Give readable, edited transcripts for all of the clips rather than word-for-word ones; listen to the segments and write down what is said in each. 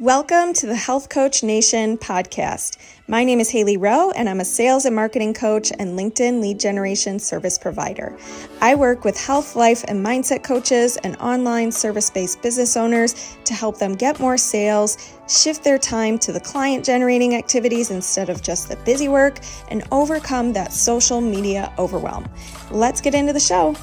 Welcome to the Health Coach Nation podcast. My name is Hailey Rowe, and I'm a sales and marketing coach and LinkedIn lead generation service provider. I work with health, life, and mindset coaches and online service-based business owners to help them get more sales, shift their time to the client-generating activities instead of just the busy work, and overcome that social media overwhelm. Let's get into the show.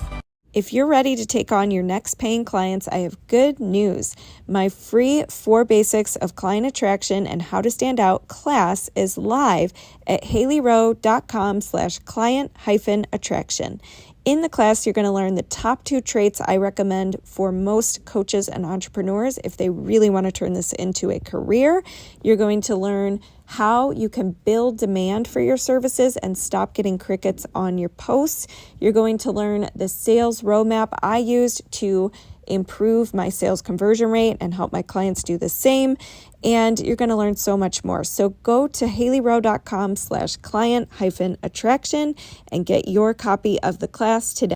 If you're ready to take on your next paying clients, I have good news. My free 4 Basics of Client Attraction and How to Stand Out class is live at haileyrowe.com/client-attraction. In the class, you're going to learn the top 2 traits I recommend for most coaches and entrepreneurs if they really want to turn this into a career. You're going to learn how you can build demand for your services and stop getting crickets on your posts. You're going to learn the sales roadmap I used to improve my sales conversion rate and help my clients do the same. And you're going to learn so much more. So go to haileyrowe.com/client-attraction and get your copy of the class today.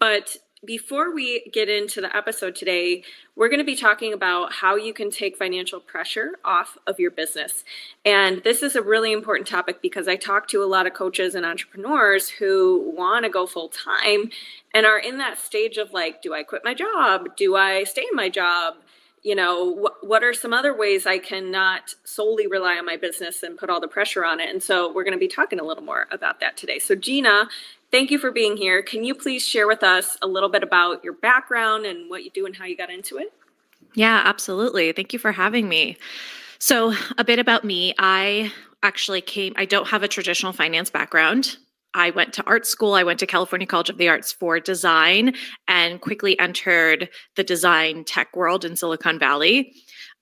But before we get into the episode today, we're going to be talking about how you can take financial pressure off of your business. And this is a really important topic because I talk to a lot of coaches and entrepreneurs who want to go full time and are in that stage of like, do I quit my job? Do I stay in my job? You know, what are some other ways I can not solely rely on my business and put all the pressure on it? And so we're going to be talking a little more about that today. So Gina, thank you for being here. Can you please share with us a little bit about your background and what you do and how you got into it? Yeah, absolutely. Thank you for having me. So a bit about me. I don't have a traditional finance background. I went to art school. I went to California College of the Arts for design and quickly entered the design tech world in Silicon Valley.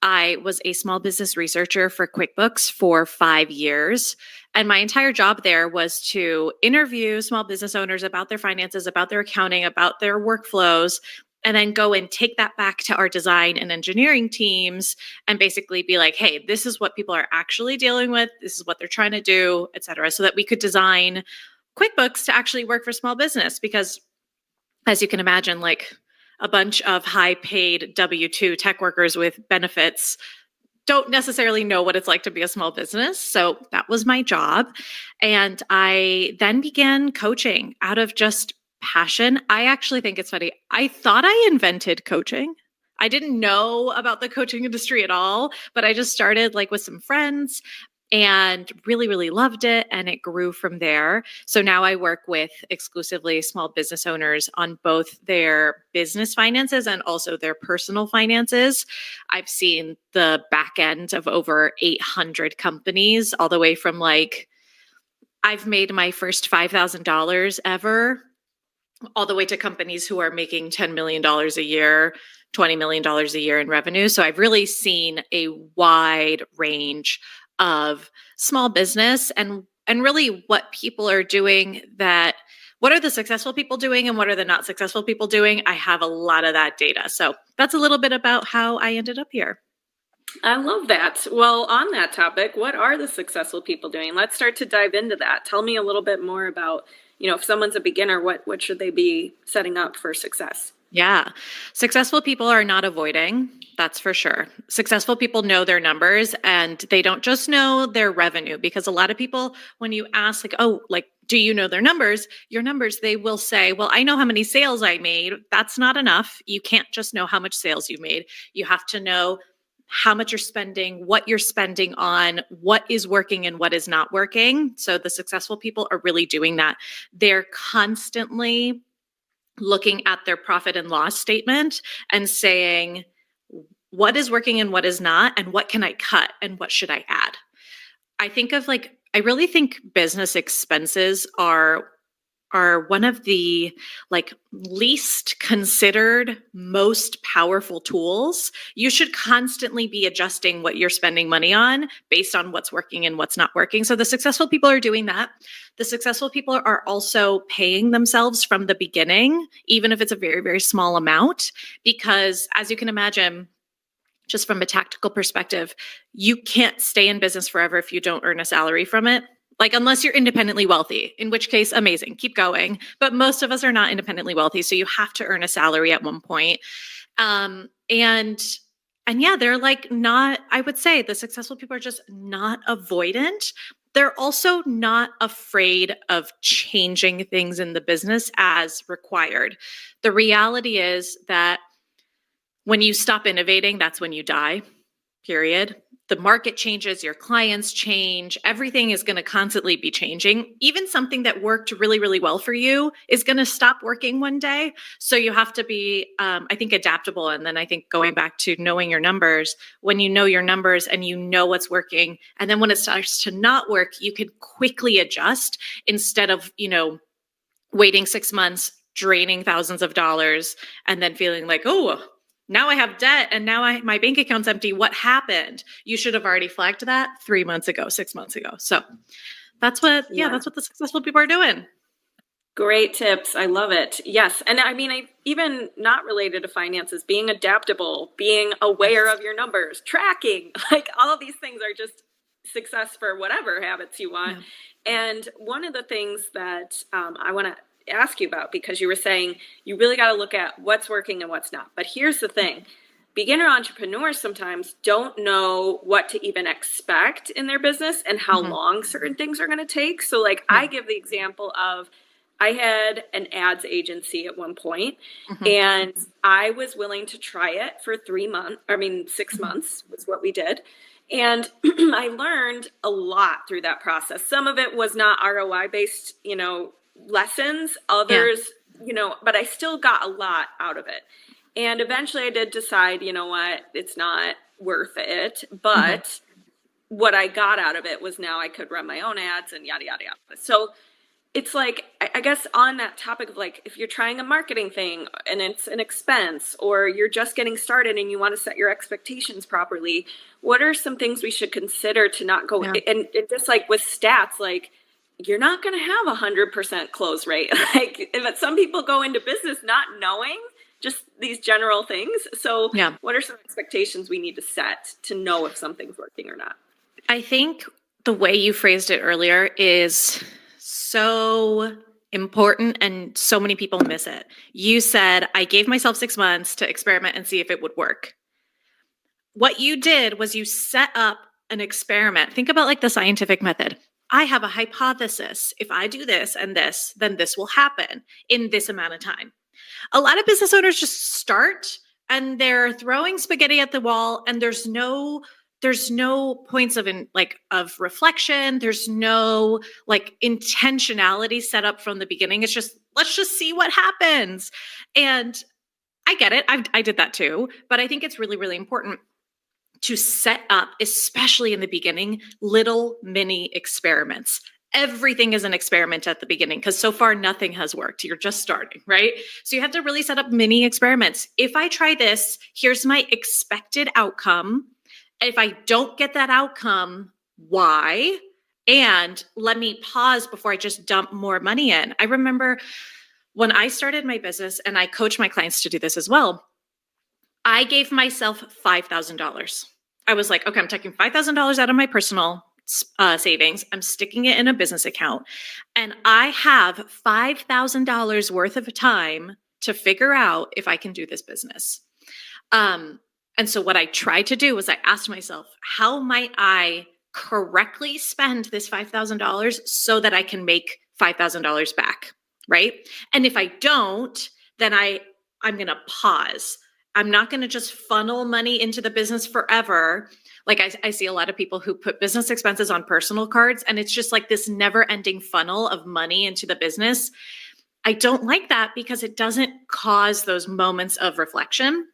I was a small business researcher for QuickBooks for 5 years. And my entire job there was to interview small business owners about their finances, about their accounting, about their workflows, and then go and take that back to our design and engineering teams and basically be like, hey, this is what people are actually dealing with. This is what they're trying to do, et cetera, so that we could design QuickBooks to actually work for small business. Because as you can imagine, like a bunch of high paid W-2 tech workers with benefits don't necessarily know what it's like to be a small business. So that was my job. And I then began coaching out of just passion. I actually think it's funny. I thought I invented coaching. I didn't know about the coaching industry at all, but I just started like with some friends and really, really loved it. And it grew from there. So now I work with exclusively small business owners on both their business finances and also their personal finances. I've seen the back end of over 800 companies, all the way from like, I've made my first $5,000 ever, all the way to companies who are making $10 million a year, $20 million a year in revenue. So I've really seen a wide range of small business and really what people are doing, that what are the successful people doing and what are the not successful people doing. I have a lot of that data. So that's a little bit about how I ended up here. I love that. Well, on that topic, what are the successful people doing? Let's start to dive into that. Tell me a little bit more about, if someone's a beginner, what should they be setting up for success? Yeah. Successful people are not avoiding. That's for sure. Successful people know their numbers and they don't just know their revenue, because a lot of people, when you ask do you know their numbers, your numbers, they will say, well, I know how many sales I made. That's not enough. You can't just know how much sales you made. You have to know how much you're spending, what you're spending on, what is working and what is not working. So the successful people are really doing that. They're constantly looking at their profit and loss statement and saying, what is working and what is not, and what can I cut and what should I add? I really think business expenses are one of the least considered, most powerful tools. You should constantly be adjusting what you're spending money on based on what's working and what's not working. So the successful people are doing that. The successful people are also paying themselves from the beginning, even if it's a very, very small amount, because as you can imagine, just from a tactical perspective, you can't stay in business forever if you don't earn a salary from it. Unless you're independently wealthy, in which case, amazing, keep going. But most of us are not independently wealthy, so you have to earn a salary at one point. And And yeah, they're like not, I would say the successful people are just not avoidant. They're also not afraid of changing things in the business as required. The reality is that when you stop innovating, that's when you die, period. The market changes, your clients change, everything is going to constantly be changing. Even something that worked really, really well for you is going to stop working one day. So you have to be, I think, adaptable. And then I think going back to knowing your numbers, when you know your numbers and you know what's working, and then when it starts to not work, you can quickly adjust instead of, waiting 6 months, draining thousands of dollars, and then feeling like, oh, now I have debt and now my bank account's empty. What happened? You should have already flagged that 3 months ago, 6 months ago. So that's what the successful people are doing. Great tips. I love it. Yes. And I mean, even not related to finances, being adaptable, being aware of your numbers, tracking, like all of these things are just success for whatever habits you want. Yeah. And one of the things that I want to ask you about, because you were saying you really got to look at what's working and what's not. But here's the thing. Beginner entrepreneurs sometimes don't know what to even expect in their business and how long certain things are going to take. So like I give the example of I had an ads agency at one point, and I was willing to try it for 6 months was what we did. And I learned a lot through that process. Some of it was not ROI based, lessons, others, but I still got a lot out of it. And eventually I did decide, you know what, it's not worth it. But what I got out of it was now I could run my own ads and yada, yada, yada. So it's like, I guess on that topic of like, if you're trying a marketing thing and it's an expense, or you're just getting started and you want to set your expectations properly, what are some things we should consider to not go, and just like with stats, like, you're not going to have 100% close rate. Like, but some people go into business not knowing just these general things. So what are some expectations we need to set to know if something's working or not? I think the way you phrased it earlier is so important, and so many people miss it. You said, I gave myself 6 months to experiment and see if it would work. What you did was you set up an experiment. Think about like the scientific method. I have a hypothesis. If I do this and this, then this will happen in this amount of time. A lot of business owners just start and they're throwing spaghetti at the wall, and there's no points of reflection. There's no like intentionality set up from the beginning. It's just, let's just see what happens. And I get it. I did that too. But I think it's really, really important to set up, especially in the beginning, little mini experiments. Everything is an experiment at the beginning because so far nothing has worked. You're just starting, right? So you have to really set up mini experiments. If I try this, here's my expected outcome. If I don't get that outcome, why? And let me pause before I just dump more money in. I remember when I started my business, and I coach my clients to do this as well, I gave myself $5,000. I was like, okay, I'm taking $5,000 out of my personal savings. I'm sticking it in a business account. And I have $5,000 worth of time to figure out if I can do this business. And so what I tried to do was I asked myself, how might I correctly spend this $5,000 so that I can make $5,000 back, right? And if I don't, then I'm going to pause. I'm not going to just funnel money into the business forever. Like I see a lot of people who put business expenses on personal cards, and it's just like this never ending funnel of money into the business. I don't like that because it doesn't cause those moments of reflection.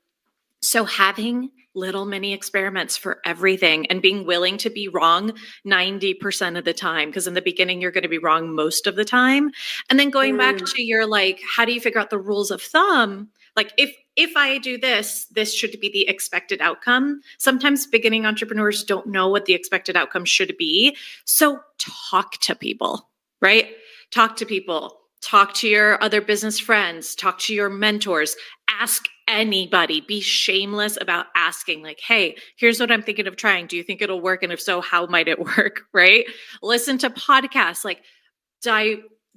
So having little mini experiments for everything and being willing to be wrong 90% of the time, because in the beginning, you're going to be wrong most of the time. And then going back to your, like, how do you figure out the rules of thumb? Like if I do this, this should be the expected outcome. Sometimes beginning entrepreneurs don't know what the expected outcome should be. So talk to people, right? Talk to people. Talk to your other business friends. Talk to your mentors. Ask anybody. Be shameless about asking, like, hey, here's what I'm thinking of trying. Do you think it'll work? And if so, how might it work, right? Listen to podcasts. Like,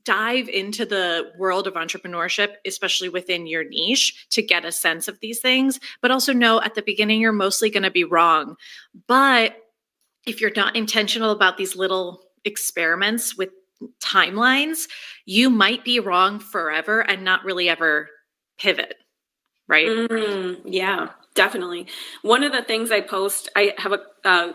dive into the world of entrepreneurship, especially within your niche, to get a sense of these things. But also know at the beginning, you're mostly going to be wrong. But if you're not intentional about these little experiments with timelines, you might be wrong forever and not really ever pivot, right? Yeah, definitely. One of the things I post, I have a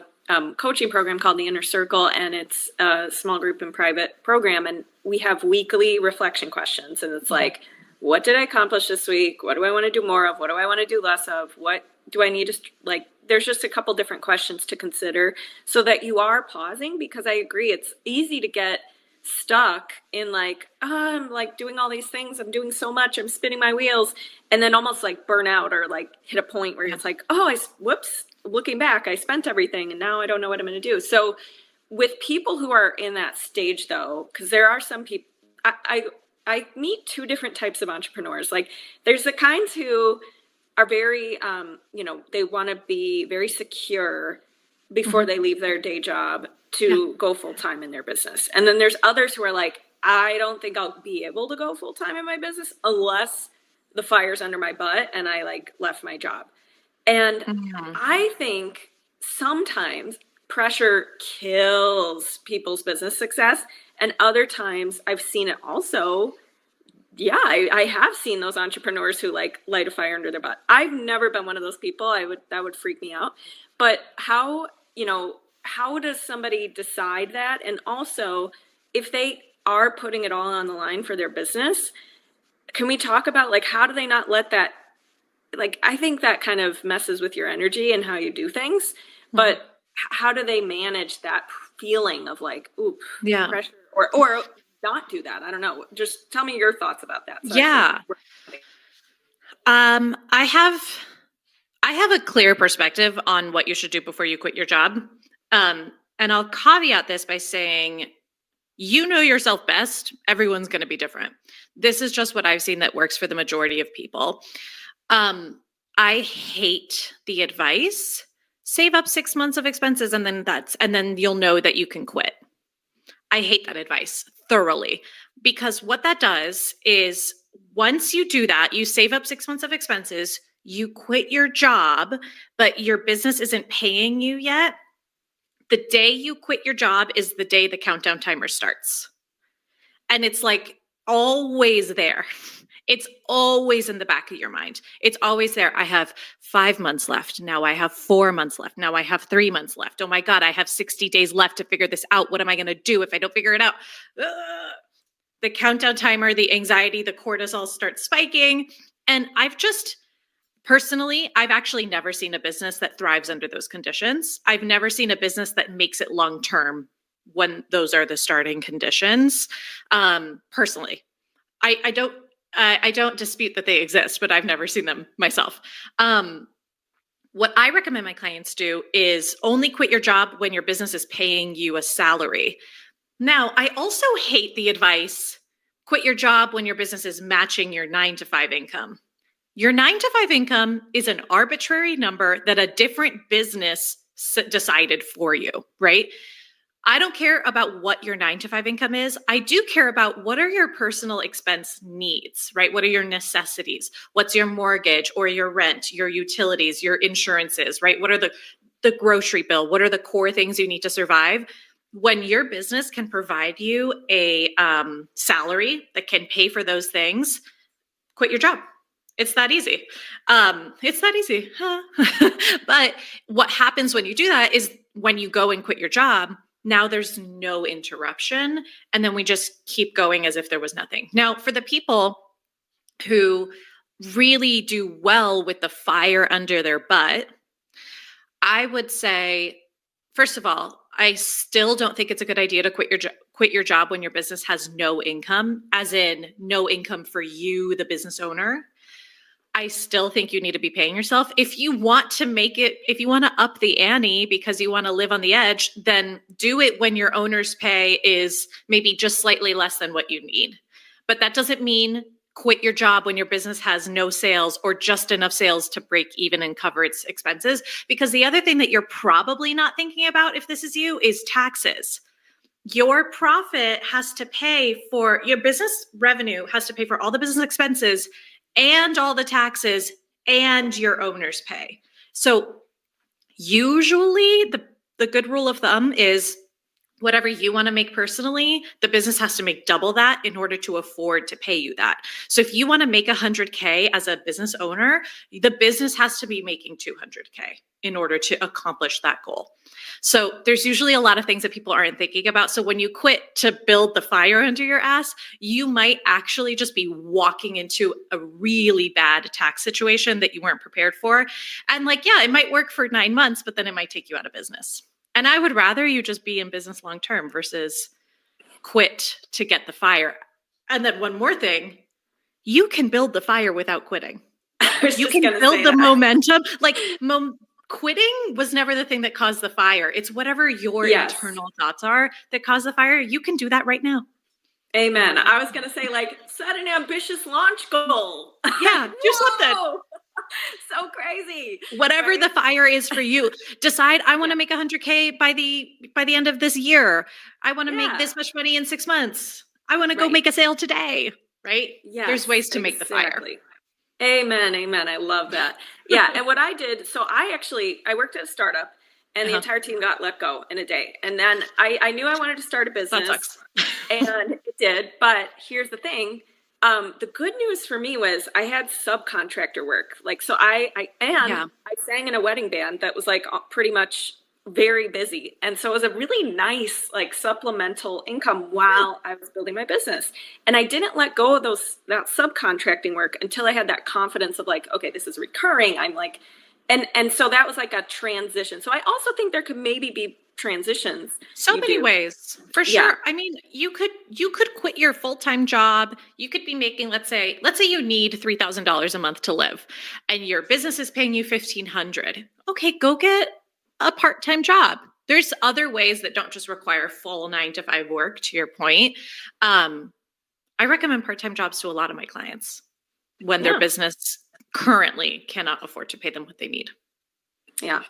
coaching program called the Inner Circle, and it's a small group and private program. And we have weekly reflection questions. And it's like, what did I accomplish this week? What do I want to do more of? What do I want to do less of? What do I need to, like, there's just a couple different questions to consider so that you are pausing, because I agree, it's easy to get stuck in like, oh, I'm like doing all these things. I'm doing so much. I'm spinning my wheels, and then almost like burn out or like hit a point where it's like, oh, whoops, looking back, I spent everything and now I don't know what I'm going to do. So with people who are in that stage though, because there are some people, I meet two different types of entrepreneurs. Like there's the kinds who are very, they want to be very secure before they leave their day job to go full time in their business. And then there's others who are like, I don't think I'll be able to go full time in my business unless the fire's under my butt and I like left my job. And I think sometimes pressure kills people's business success. And other times I've seen it also. Yeah, I have seen those entrepreneurs who like light a fire under their butt. I've never been one of those people. That would freak me out. But how does somebody decide that? And also, if they are putting it all on the line for their business, can we talk about like, how do they not let that, like, I think that kind of messes with your energy and how you do things, but how do they manage that feeling of like, ooh, pressure or not do that? I don't know. Just tell me your thoughts about that. So I have a clear perspective on what you should do before you quit your job. And I'll caveat this by saying, you know yourself best. Everyone's going to be different. This is just what I've seen that works for the majority of people. I hate the advice, save up 6 months of expenses and then you'll know that you can quit. I hate that advice thoroughly, because what that does is once you do that, you save up 6 months of expenses, you quit your job, but your business isn't paying you yet. The day you quit your job is the day the countdown timer starts. And it's like always there. It's always in the back of your mind. It's always there. I have 5 months left. Now I have 4 months left. Now I have 3 months left. Oh my God, I have 60 days left to figure this out. What am I going to do if I don't figure it out? The countdown timer, the anxiety, the cortisol starts spiking. And I've actually never seen a business that thrives under those conditions. I've never seen a business that makes it long-term when those are the starting conditions. Personally, I don't dispute that they exist, but I've never seen them myself. What I recommend my clients do is only quit your job when your business is paying you a salary. Now, I also hate the advice, quit your job when your business is matching your 9-to-5 income. Your 9-to-5 income is an arbitrary number that a different business decided for you, right? I don't care about what your 9-to-5 income is. I do care about what are your personal expense needs, right? What are your necessities? What's your mortgage or your rent, your utilities, your insurances, right? What are the grocery bill? What are the core things you need to survive? When your business can provide you a salary that can pay for those things, quit your job. It's that easy. It's that easy. But what happens when you do that is when you go and quit your job, now there's no interruption. And then we just keep going as if there was nothing. Now, for the people who really do well with the fire under their butt, I would say, first of all, I still don't think it's a good idea to quit your job when your business has no income, as in no income for you, the business owner. I still think you need to be paying yourself. If you want to up the ante because you want to live on the edge, then do it when your owner's pay is maybe just slightly less than what you need. But that doesn't mean quit your job when your business has no sales or just enough sales to break even and cover its expenses. Because the other thing that you're probably not thinking about if this is you is taxes. your profit has to pay for your business revenue, has to pay for all the business expenses and all the taxes and your owner's pay. So usually the good rule of thumb is whatever you want to make personally, the business has to make double that in order to afford to pay you that. So if you want to make 100K as a business owner, the business has to be making 200K in order to accomplish that goal. So there's usually a lot of things that people aren't thinking about. So when you quit to build the fire under your ass, you might actually just be walking into a really bad tax situation that you weren't prepared for. And like, yeah, it might work for 9 months, but then it might take you out of business. And I would rather you just be in business long-term versus quit to get the fire. And then one more thing, you can build the fire without quitting. You can build the momentum. Like quitting was never the thing that caused the fire. It's whatever your internal thoughts are that cause the fire. You can do that right now. Amen. I was going to say, like, set an ambitious launch goal. Yeah, do something. So crazy. Whatever the fire is for you, decide I want to make 100K by the end of this year. I want to make this much money in 6 months. I want to go make a sale today, right? Yeah. There's ways to make the fire. Amen. Amen. I love that. Yeah. And what I did, so I worked at a startup and the entire team got let go in a day. And then I knew I wanted to start a business. That sucks. And it did. But here's the thing. The good news for me was I had subcontractor work. Like, so I sang in a wedding band that was like pretty much very busy. And so it was a really nice, like, supplemental income while I was building my business. And I didn't let go of that subcontracting work until I had that confidence of like, okay, this is recurring. I'm like, and so that was like a transition. So I also think there could maybe be transitions. So many ways, for sure. Yeah. I mean, you could quit your full-time job. You could be making, let's say you need $3,000 a month to live and your business is paying you $1,500. Okay, go get a part-time job. There's other ways that don't just require full 9-to-5 work, to your point. I recommend part-time jobs to a lot of my clients when their business currently cannot afford to pay them what they need. Yeah.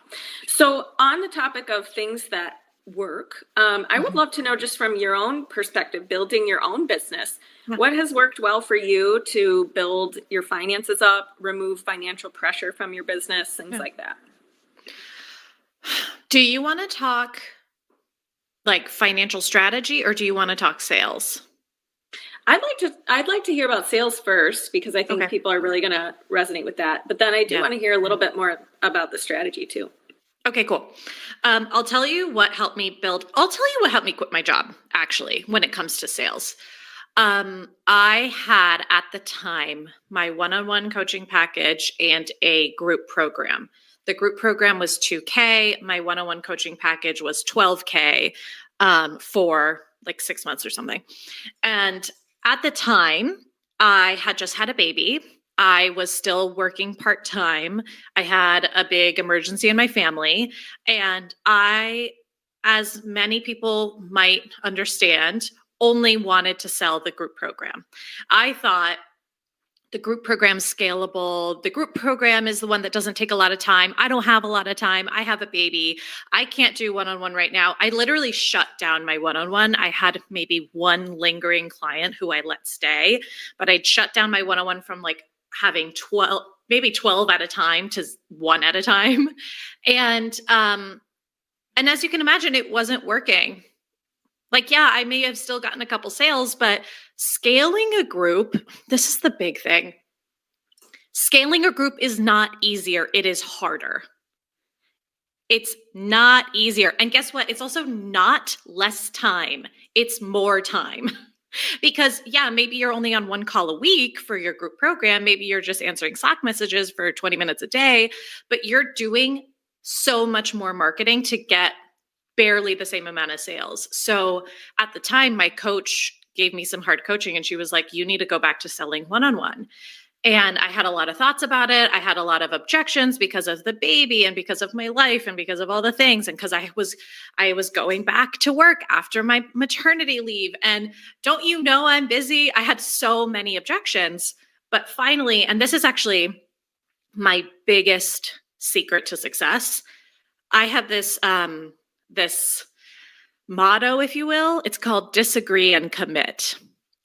So on the topic of things that work, I would love to know, just from your own perspective, building your own business, what has worked well for you to build your finances up, remove financial pressure from your business, things like that? Do you want to talk like financial strategy, or do you want to talk sales? I'd like to hear about sales first, because I think people are really going to resonate with that. But then I do want to hear a little bit more about the strategy too. Okay, cool. I'll tell you what helped me quit my job, actually, when it comes to sales. I had at the time my one-on-one coaching package and a group program. The group program was $2K. My one-on-one coaching package was $12K for like 6 months or something. And at the time, I had just had a baby. I was still working part-time. I had a big emergency in my family. And I, as many people might understand, only wanted to sell the group program. I thought the group program is scalable. The group program is the one that doesn't take a lot of time. I don't have a lot of time. I have a baby. I can't do one-on-one right now. I literally shut down my one-on-one. I had maybe one lingering client who I let stay, but I'd shut down my one-on-one from like having 12 at a time to 1 at a time. And as you can imagine, it wasn't working. Like, yeah, I may have still gotten a couple sales, but scaling a group, this is the big thing. Scaling a group is not easier. It is harder. It's not easier. And guess what? It's also not less time. It's more time. Because, yeah, maybe you're only on 1 call a week for your group program. Maybe you're just answering Slack messages for 20 minutes a day, but you're doing so much more marketing to get barely the same amount of sales. So at the time, my coach gave me some hard coaching and she was like, you need to go back to selling one-on-one. And I had a lot of thoughts about it. I had a lot of objections because of the baby and because of my life and because of all the things. And because I was going back to work after my maternity leave. And don't you know I'm busy? I had so many objections. But finally, and this is actually my biggest secret to success, I have this motto, if you will. It's called disagree and commit.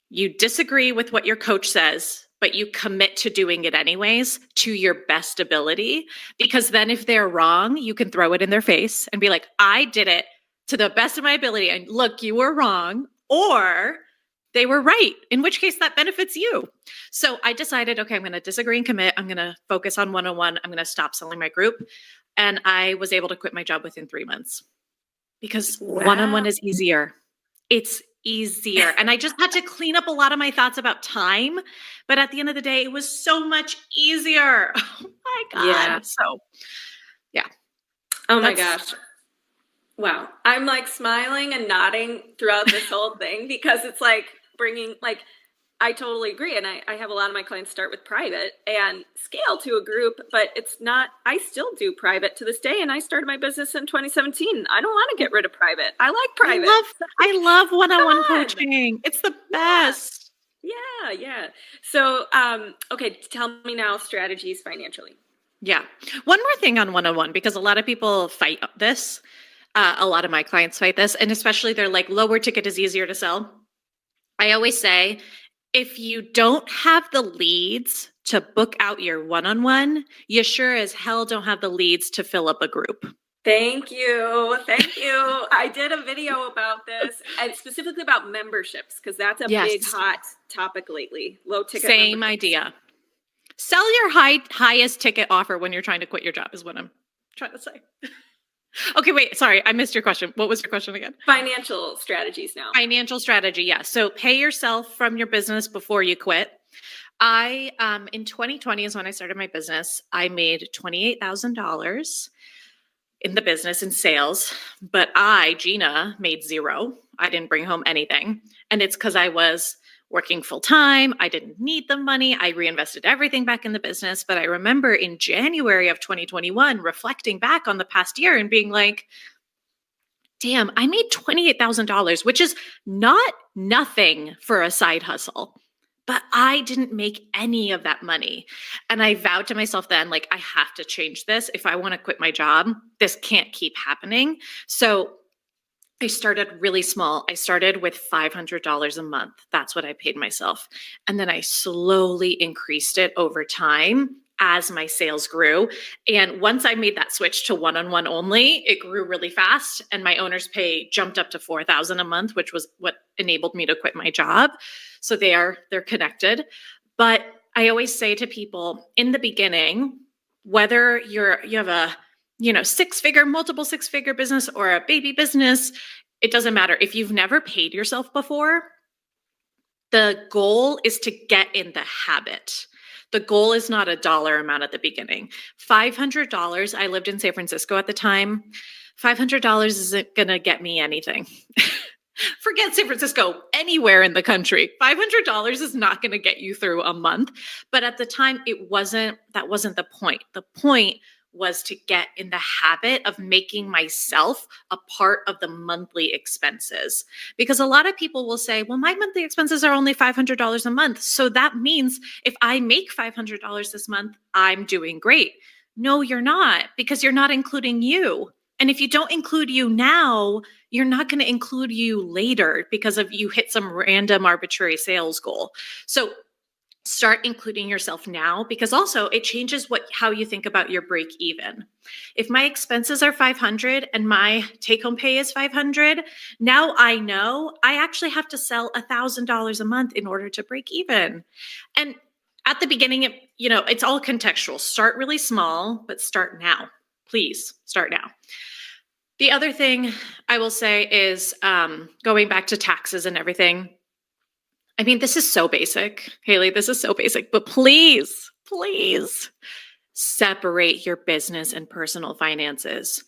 You disagree with what your coach says, but you commit to doing it anyways to your best ability. Because then if they're wrong, you can throw it in their face and be like, I did it to the best of my ability. And look, you were wrong. Or they were right, in which case that benefits you. So I decided, okay, I'm going to disagree and commit. I'm going to focus on one-on-one. I'm going to stop selling my group. And I was able to quit my job within 3 months because one-on-one is easier. It's easier. And I just had to clean up a lot of my thoughts about time. But at the end of the day, it was so much easier. Oh my God. Yeah. So yeah. Oh my gosh. Wow. I'm like smiling and nodding throughout this whole thing because it's like bringing, like, I totally agree. And I have a lot of my clients start with private and scale to a group, but it's not, I still do private to this day. And I started my business in 2017. I don't want to get rid of private. I like private. I love one-on-one coaching. It's the best. Yeah. So, okay, tell me now strategies financially. Yeah. One more thing on one-on-one, because a lot of people fight this. A lot of my clients fight this, and especially they're like, lower ticket is easier to sell. I always say, if you don't have the leads to book out your one-on-one, you sure as hell don't have the leads to fill up a group. Thank you. I did a video about this, and specifically about memberships, because that's a big hot topic lately. Low ticket. Same idea. Sell your highest ticket offer when you're trying to quit your job is what I'm trying to say. Okay, wait, sorry, I missed your question. What was your question again? Financial strategies now. Financial strategy, yeah. So pay yourself from your business before you quit. I, in 2020 is when I started my business. I made $28,000 in the business in sales, but Gina, made zero. I didn't bring home anything. And it's because I was working full time. I didn't need the money. I reinvested everything back in the business. But I remember in January of 2021, reflecting back on the past year and being like, damn, I made $28,000, which is not nothing for a side hustle. But I didn't make any of that money. And I vowed to myself then, like, I have to change this. If I want to quit my job, this can't keep happening. So I started really small. I started with $500 a month. That's what I paid myself. And then I slowly increased it over time as my sales grew. And once I made that switch to one-on-one only, it grew really fast. And my owner's pay jumped up to $4,000 a month, which was what enabled me to quit my job. So they're connected. But I always say to people in the beginning, whether you have a multiple six-figure business or a baby business, it doesn't matter. If you've never paid yourself before, the goal is to get in the habit. The goal is not a dollar amount at the beginning. $500, I lived in San Francisco at the time. $500 isn't going to get me anything. Forget San Francisco, anywhere in the country. $500 is not going to get you through a month. But at the time, that wasn't the point. The point was to get in the habit of making myself a part of the monthly expenses. Because a lot of people will say, well, my monthly expenses are only $500 a month. So that means if I make $500 this month, I'm doing great. No, you're not, because you're not including you. And if you don't include you now, you're not going to include you later because of you hit some random arbitrary sales goal. So start including yourself now, because also it changes how you think about your break even. If my expenses are $500 and my take home pay is $500, now I know I actually have to sell $1,000 a month in order to break even. And at the beginning, it's all contextual. Start really small, but start now. Please start now. The other thing I will say is going back to taxes and everything. I mean, this is so basic, Hailey, this is so basic, but please separate your business and personal finances.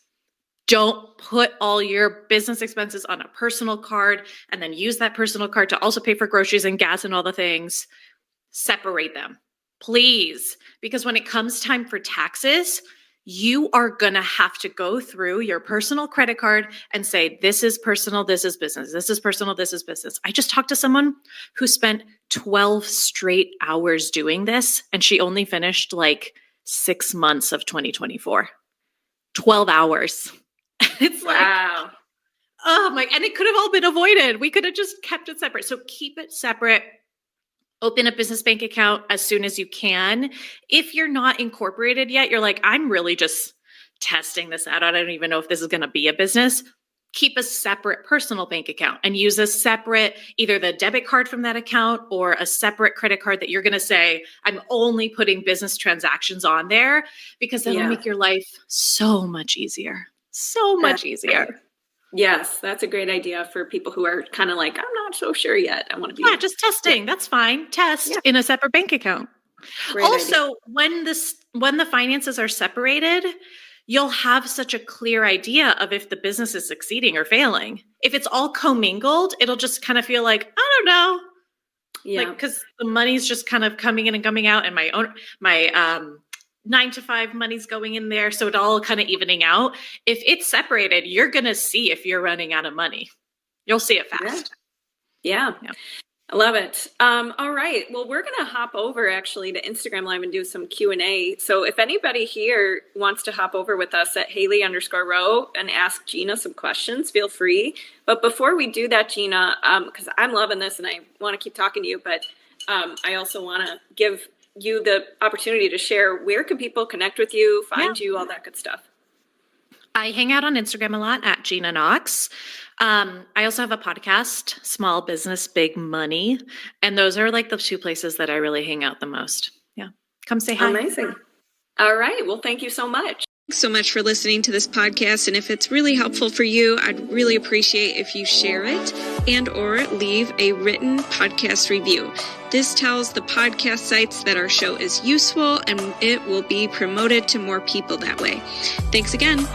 Don't put all your business expenses on a personal card and then use that personal card to also pay for groceries and gas and all the things. Separate them, please, because when it comes time for taxes, you are going to have to go through your personal credit card and say, this is personal, this is business, this is personal, this is business. I just talked to someone who spent 12 straight hours doing this, and she only finished like 6 months of 2024. 12 hours. It's wow. Oh my, and it could have all been avoided. We could have just kept it separate. So keep it separate. Open a business bank account as soon as you can. If you're not incorporated yet, you're like, I'm really just testing this out. I don't even know if this is going to be a business. Keep a separate personal bank account and use a separate, either the debit card from that account or a separate credit card that you're going to say, I'm only putting business transactions on there, because that'll make your life so much easier. So much easier. Yes, that's a great idea for people who are kind of like, I'm not so sure yet. I want to be. Yeah, just testing. That's fine. Test in a separate bank account. Great also, when the finances are separated, you'll have such a clear idea of if the business is succeeding or failing. If it's all commingled, it'll just kind of feel like, I don't know. Yeah. Like, because the money's just kind of coming in and coming out, and my 9-to-5 money's going in there. So it all kind of evening out. If it's separated, you're going to see if you're running out of money. You'll see it fast. Yeah. I love it. All right. Well, we're going to hop over actually to Instagram Live and do some Q&A. So if anybody here wants to hop over with us at Hailey_Rowe and ask Gina some questions, feel free. But before we do that, Gina, because I'm loving this and I want to keep talking to you, but I also want to give you the opportunity to share, where can people connect with you, find you, all that good stuff. I hang out on Instagram a lot at Gina Knox. I also have a podcast, Small Business, Big Money. And those are like the two places that I really hang out the most. Yeah. Come say hi. Amazing. All right. Well, thank you so much. Thanks so much for listening to this podcast. And if it's really helpful for you, I'd really appreciate if you share it and or leave a written podcast review. This tells the podcast sites that our show is useful and it will be promoted to more people that way. Thanks again.